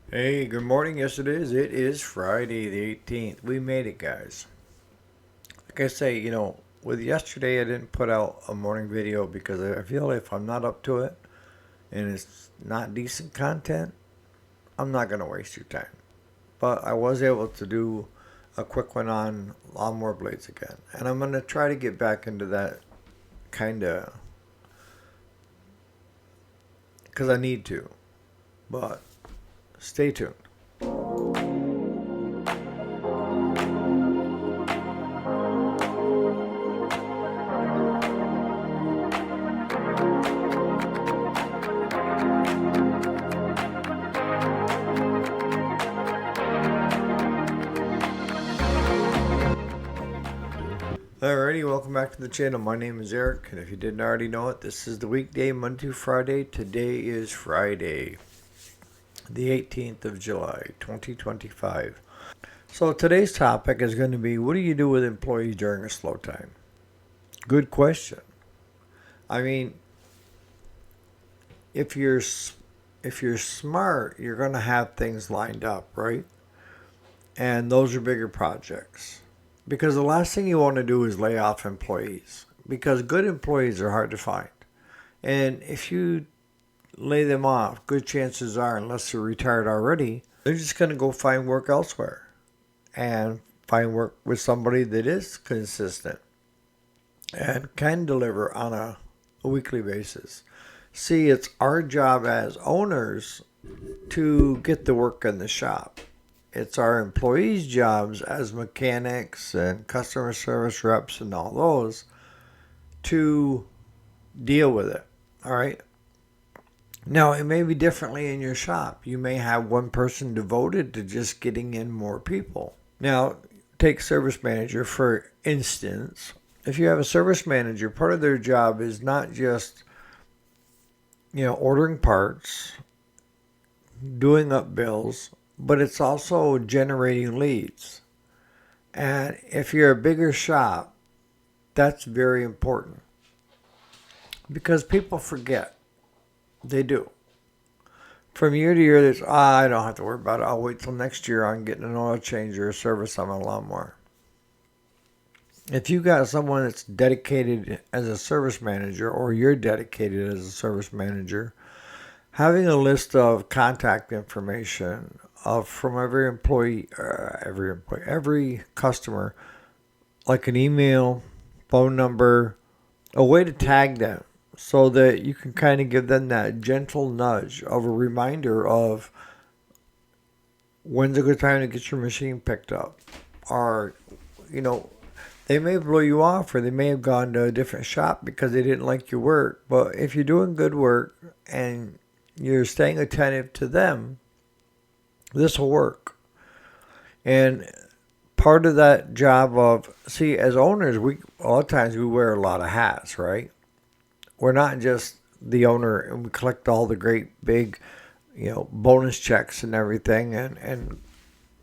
Hey, good morning. Yes, it is. It is Friday the 18th. We made it, guys. Like I say, with yesterday, I didn't put out a morning video because I feel if I'm not up to it and it's not decent content, I'm not going to waste your time. But I was able to do a quick one on lawnmower blades again. And I'm going to try to get back into that kind of because I need to. But stay tuned. Alrighty, welcome back to the channel. My name is Eric, and if you didn't already know it, this is the weekday, Monday through Friday. Today is Friday, the 18th of July, 2025. So today's topic is going to be, what do you do with employees during a slow time? Good question. I mean, if you're if you're smart, you're going to have things lined up, right? And those are bigger projects. Because the last thing you want to do is lay off employees. Because good employees are hard to find. And if you lay them off, good chances are, unless they're retired already, they're just going to go find work elsewhere and find work with somebody that is consistent and can deliver on a weekly basis. See, it's our job as owners to get the work in the shop. It's our employees' jobs as mechanics and customer service reps and all those to deal with it. All right. Now, it may be differently in your shop. You may have one person devoted to just getting in more people. Now, take service manager for instance. If you have a service manager, part of their job is not just, ordering parts, doing up bills, but it's also generating leads. And if you're a bigger shop, that's very important because people forget. They do. From year to year, there's, I don't have to worry about it. I'll wait till next year on getting an oil change or a service on my lawnmower. If you got someone that's dedicated as a service manager or you're dedicated as a service manager, having a list of contact information of from every customer, like an email, phone number, a way to tag them so that you can kind of give them that gentle nudge of a reminder of when's a good time to get your machine picked up. Or, you know, they may blow you off or they may have gone to a different shop because they didn't like your work. But if you're doing good work and you're staying attentive to them, this will work. And part of that job of, see, as owners, we a lot of times we wear a lot of hats, right? We're not just the owner and we collect all the great big, bonus checks and everything and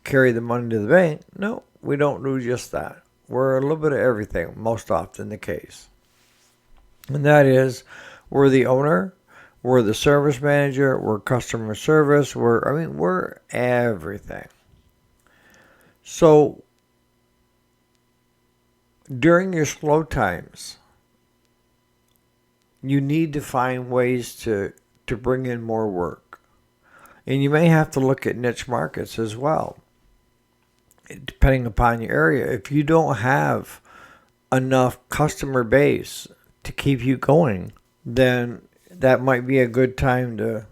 carry the money to the bank. No, we don't do just that. We're a little bit of everything, most often the case. And that is, we're the owner, we're the service manager, we're customer service, we're everything. So during your slow times, you need to find ways to bring in more work. And you may have to look at niche markets as well, depending upon your area. If you don't have enough customer base to keep you going, then that might be a good time to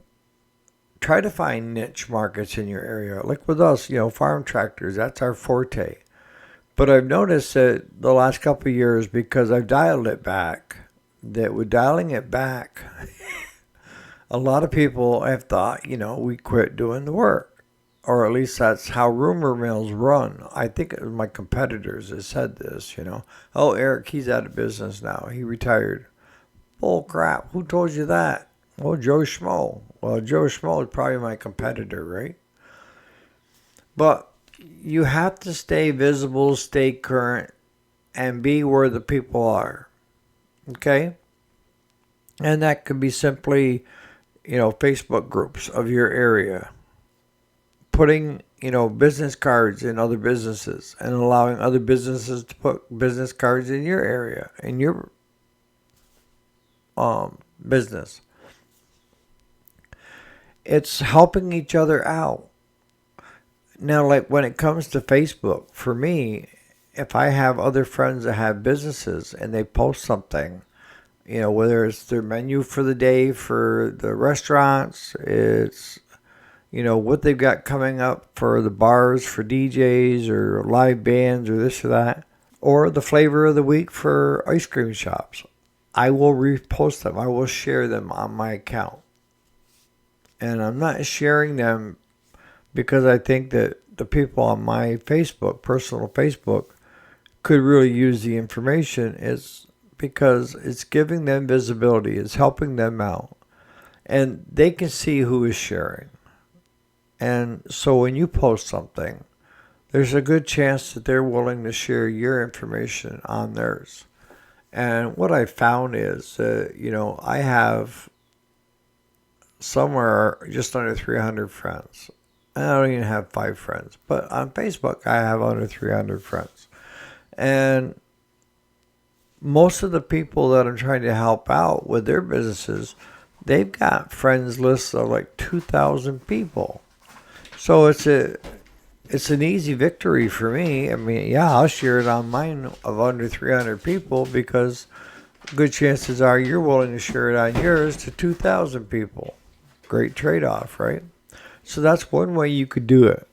try to find niche markets in your area. Like with us, farm tractors, that's our forte. But I've noticed that the last couple of years, because I've dialed it back, that with dialing it back, a lot of people have thought, we quit doing the work. Or at least that's how rumor mills run. I think it was my competitors that said this, Oh, Eric, he's out of business now. He retired. Bull crap. Who told you that? Well, Joe Schmo. Well, Joe Schmo is probably my competitor, right? But you have to stay visible, stay current, and be where the people are. Okay? And that could be simply, Facebook groups of your area. putting, business cards in other businesses and allowing other businesses to put business cards in your area, in your business. It's helping each other out. Now, like when it comes to Facebook, for me, if I have other friends that have businesses and they post something, whether it's their menu for the day for the restaurants, it's, what they've got coming up for the bars, for DJs or live bands or this or that, or the flavor of the week for ice cream shops, I will repost them. I will share them on my account. And I'm not sharing them because I think that the people on my Facebook, personal Facebook, could really use the information. It's because it's giving them visibility. It's helping them out. And they can see who is sharing. And so when you post something, there's a good chance that they're willing to share your information on theirs. And what I found is that, I have somewhere just under 300 friends. I don't even have 5 friends. But on Facebook, I have under 300 friends. And most of the people that I'm trying to help out with their businesses, they've got friends lists of like 2,000 people. So it's an easy victory for me. I mean, yeah, I'll share it on mine of under 300 people because good chances are you're willing to share it on yours to 2,000 people. Great trade-off, right? So that's one way you could do it,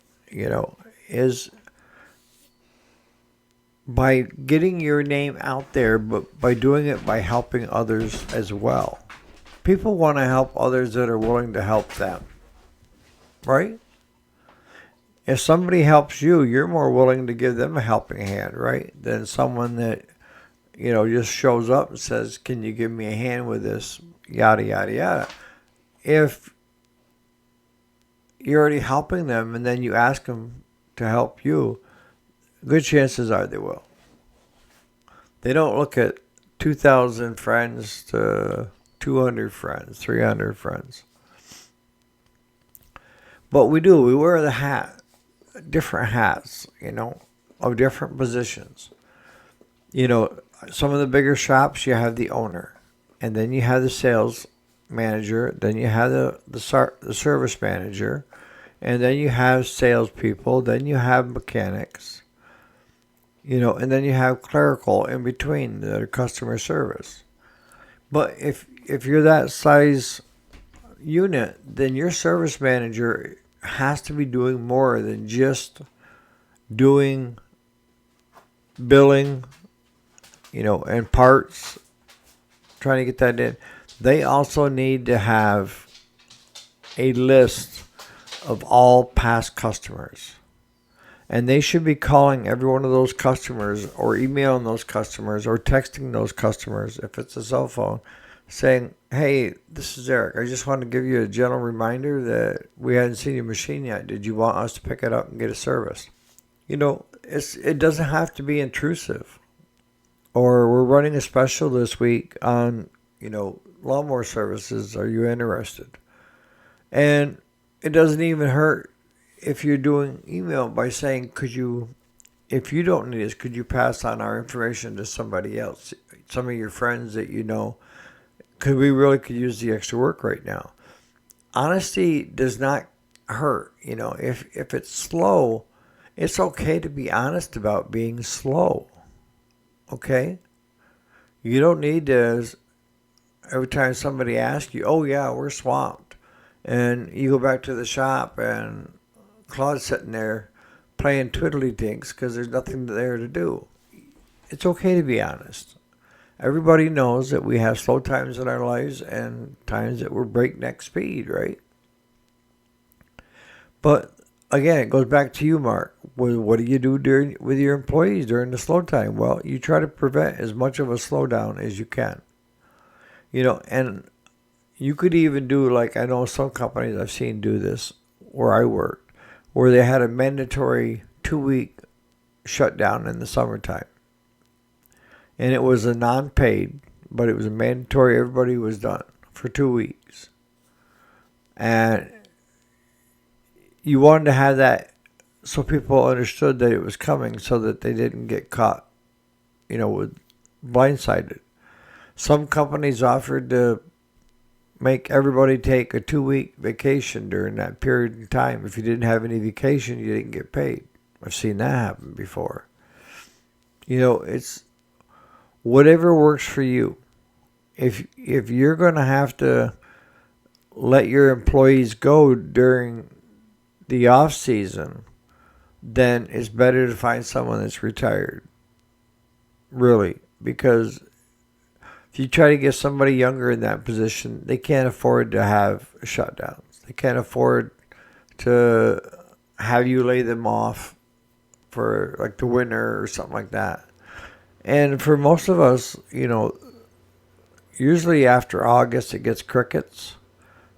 is by getting your name out there, but by doing it by helping others as well. People want to help others that are willing to help them, right? If somebody helps you, you're more willing to give them a helping hand, right? Than someone that, just shows up and says, can you give me a hand with this? Yada, yada, yada. If you're already helping them and then you ask them to help you, good chances are they will. They don't look at 2,000 friends to 200 friends, 300 friends. But we do. We wear the hat. Different hats, of different positions. Some of the bigger shops, you have the owner, and then you have the sales manager, then you have the service manager, and then you have salespeople, then you have mechanics, and then you have clerical in between, the customer service. But if you're that size unit, then your service manager has to be doing more than just doing billing, and parts, trying to get that in. They also need to have a list of all past customers. And they should be calling every one of those customers or emailing those customers or texting those customers, if it's a cell phone, saying, hey, this is Eric. I just wanted to give you a gentle reminder that we hadn't seen your machine yet. Did you want us to pick it up and get it serviced? It doesn't have to be intrusive. Or we're running a special this week on, lawnmower services. Are you interested? And it doesn't even hurt if you're doing email by saying, if you don't need us, could you pass on our information to somebody else? Some of your friends that because we really could use the extra work right now. Honesty does not hurt. If it's slow, it's okay to be honest about being slow. Okay? You don't need to, every time somebody asks you, oh yeah, we're swamped. And you go back to the shop and Claude's sitting there playing twiddly-dinks because there's nothing there to do. It's okay to be honest. Everybody knows that we have slow times in our lives and times that we're breakneck speed, right? But again, it goes back to you, Mark. What do you do with your employees during the slow time? Well, you try to prevent as much of a slowdown as you can. And you could even do, like I know some companies I've seen do this where I worked, where they had a mandatory 2-week shutdown in the summertime. And it was a non-paid, but it was a mandatory. Everybody was done for 2 weeks. And you wanted to have that so people understood that it was coming so that they didn't get caught, with blindsided. Some companies offered to make everybody take a 2-week vacation during that period of time. If you didn't have any vacation, you didn't get paid. I've seen that happen before. It's whatever works for you. If you're going to have to let your employees go during the off season, then it's better to find someone that's retired. Really, because if you try to get somebody younger in that position, they can't afford to have shutdowns. They can't afford to have you lay them off for like the winter or something like that. And for most of us, usually after August it gets crickets.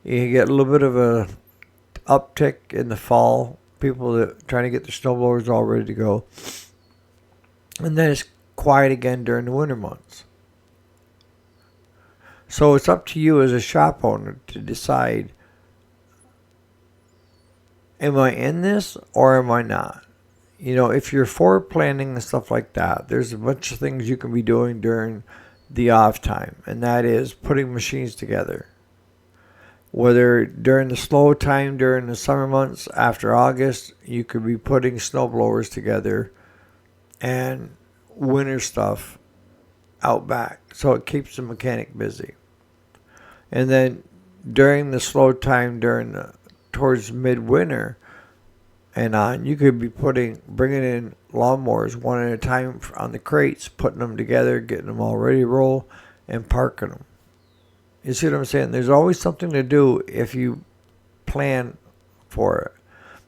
You get a little bit of a uptick in the fall. People that trying to get their snowblowers all ready to go. And then it's quiet again during the winter months. So it's up to you as a shop owner to decide, am I in this or am I not? If you're forward planning and stuff like that, there's a bunch of things you can be doing during the off time, and that is putting machines together. Whether during the slow time, during the summer months after August, you could be putting snowblowers together and winter stuff out back. So it keeps the mechanic busy. And then during the slow time, towards midwinter and on, you could be bringing in lawnmowers one at a time on the crates, putting them together, getting them all ready to roll, and parking them. You see what I'm saying? There's always something to do if you plan for it.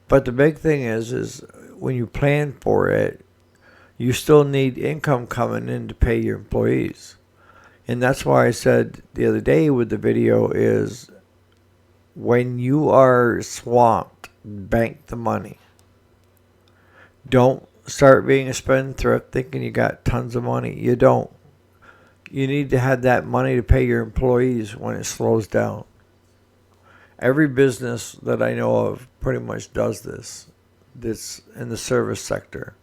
But the big thing is when you plan for it, you still need income coming in to pay your employees. And that's why I said the other day with the video is when you are swamped, bank the money. Don't start being a spendthrift thinking you got tons of money. You don't. You need to have that money to pay your employees when it slows down. Every business that I know of pretty much does this in the service sector.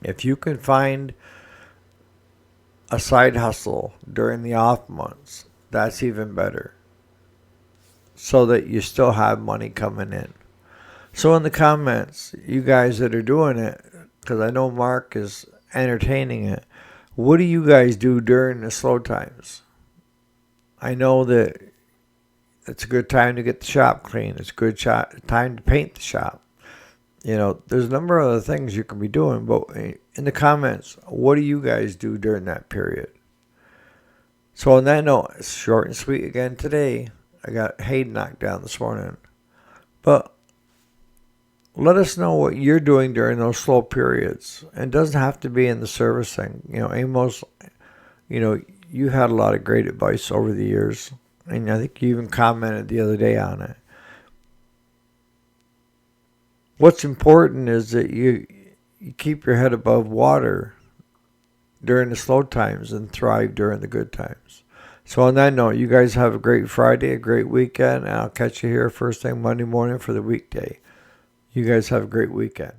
If you can find a side hustle during the off months, that's even better. So that you still have money coming in. So in the comments, you guys that are doing it, because I know Mark is entertaining it, what do you guys do during the slow times? I know that it's a good time to get the shop clean. It's a good time to paint the shop. There's a number of other things you can be doing, but in the comments, what do you guys do during that period? So on that note, it's short and sweet again today. I got hay knocked down this morning. But let us know what you're doing during those slow periods. And it doesn't have to be in the servicing. Amos, you had a lot of great advice over the years. And I think you even commented the other day on it. What's important is that you keep your head above water during the slow times and thrive during the good times. So on that note, you guys have a great Friday, a great weekend, and I'll catch you here first thing Monday morning for the weekday. You guys have a great weekend.